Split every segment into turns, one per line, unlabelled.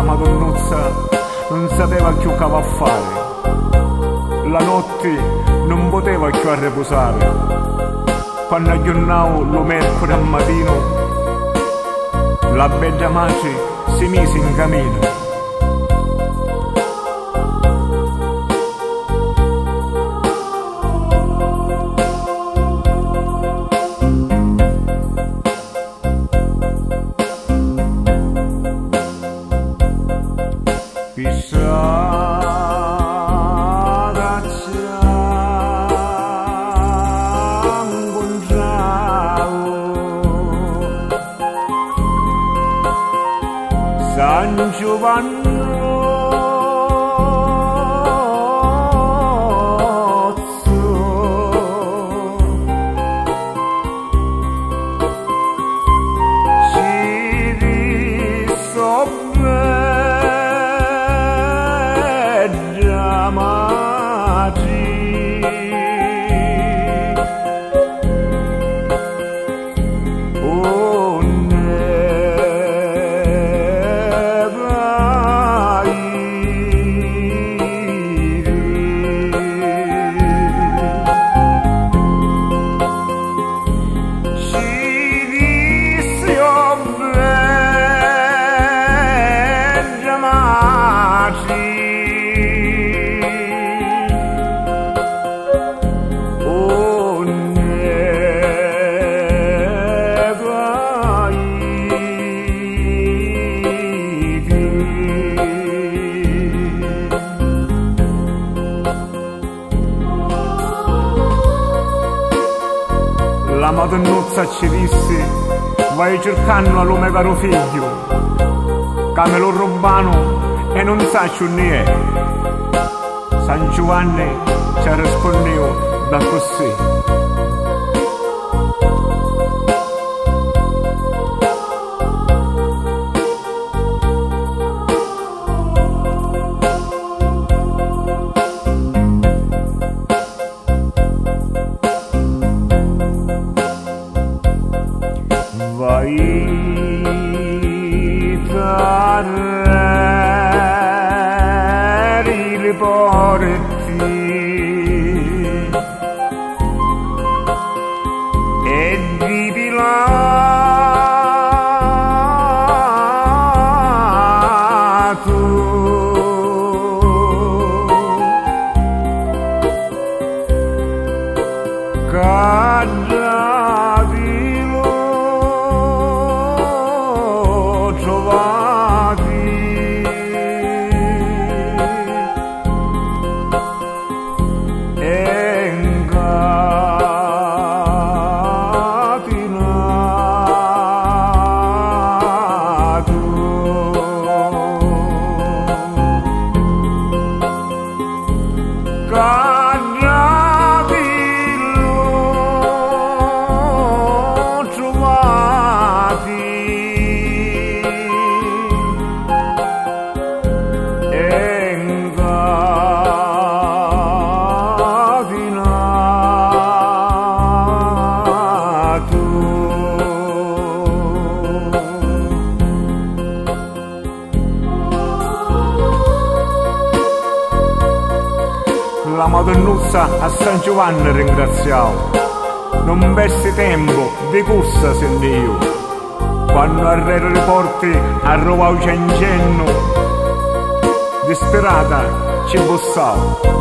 madonnuzza non sapeva più che a fare. La notte non poteva più a riposare. Quando aggiornavo lo mercoledì al mattino, la bella madre si mise in cammino. San Giovannozzo ci risobbeggia magi La madonnuzza ci disse: vai cercando all'uomo caro figlio, che me lo rubano e non sa ciò ne è. San Giovanni ci rispondeva da così. Vai tarreri le porti e vivi là tu, La madonnuzza a San Giovanni ringraziavo, non persi tempo di corsa senti io, quando arredo le porte arrovavo cencenno, disperata ci bussavo.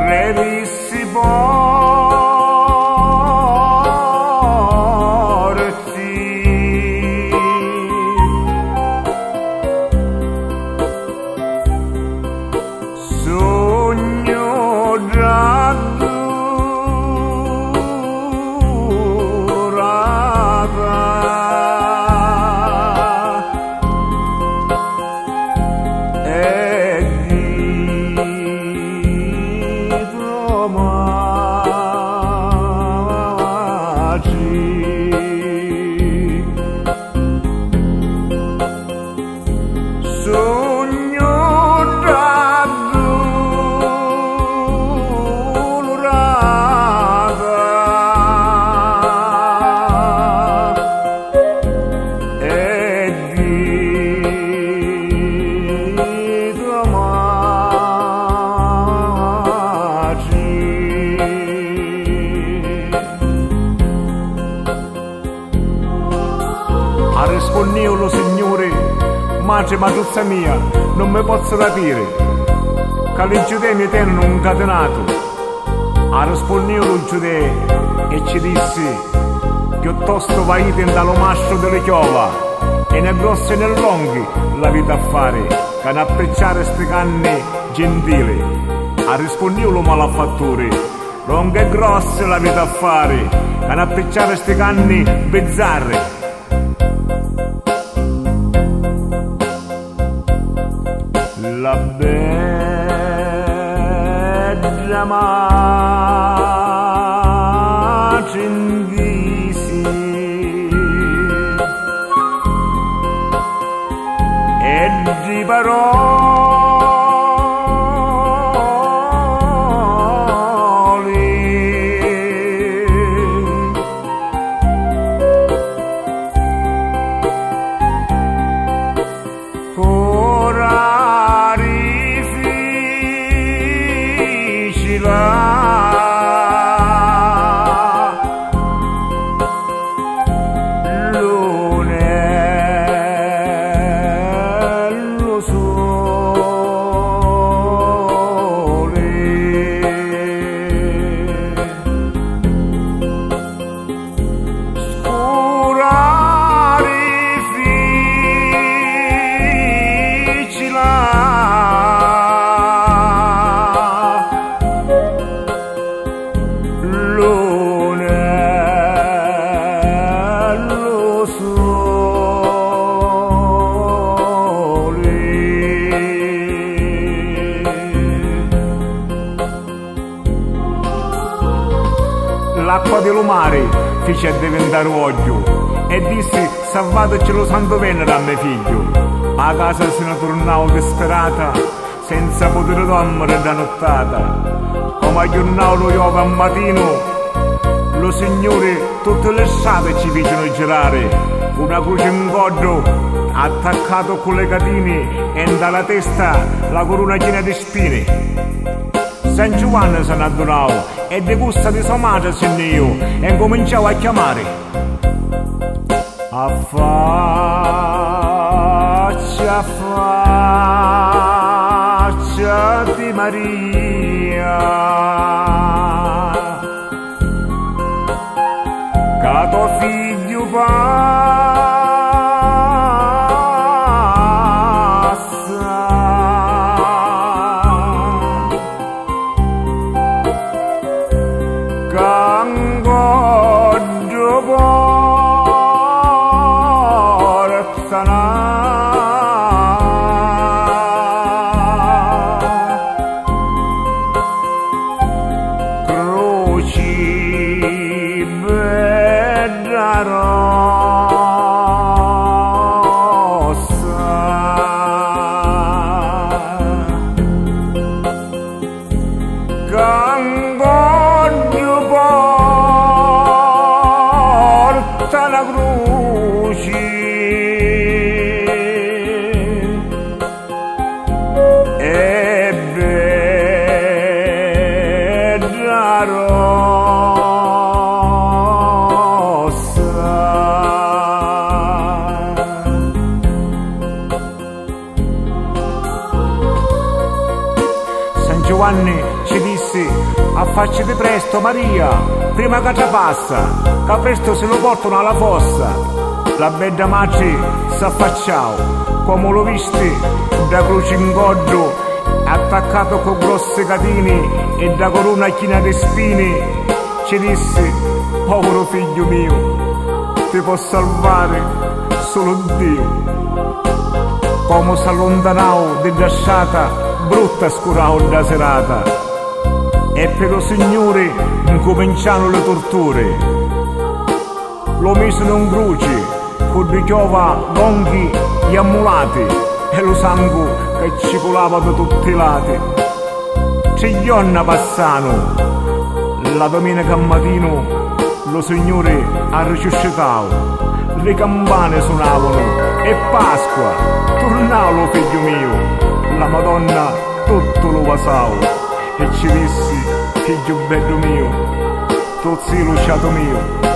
Ready madre maduzza mia, non mi posso rapire, che gli giudei mi tengono incatenato. Ha rispondito lo giudei e ci disse, piuttosto vai dallo mastro delle chiova, e nel grosso e nel lunghi la vita a fare, che ne apprezziare ste canne gentili. Ha rispondito lo malafattore, lunga e grossa la vita a fare, che ne apprezziare ste canne bizzarre. La bella madre in visi e di l'acqua dello mare fece diventare olio e disse salvateci lo santo venere a mio figlio. A casa se ne tornavo disperata senza poter dormire da nottata. Come giornavo lo iova al mattino, lo Signore tutte le strade ci fecero girare, una croce in goddo attaccato con le catene e dalla testa la corona piena di spine. San Giovanni se ne adoravo e di gusta di sua madre sono io e cominciavo a chiamare. Affaccia, affaccia di Maria, che tuo figlio la croce e bella rossa. San Giovanni ci disse affacciati presto Maria, prima che ci passa, che presto se lo portano alla fossa. La bella madre s'affacciò, come lo viste, da croce in goddo, attaccato con grosse catene e da corona china di spine, ci disse, povero figlio mio, ti può salvare solo Dio. Come s'allontanò della sciata, brutta scurao da serata, e per lo Signore incominciano le torture. Lo misero in croce, con di chiova lunghi e ammulati, e lo sangue che cicolava da tutti i lati. 3 giorni passano, la domenica mattino lo Signore ha risuscitato, le campane suonavano e Pasqua, tornavo figlio mio, la Madonna tutto lo vasavo e ci dissi, figlio bello mio, tu sei lo sciato mio.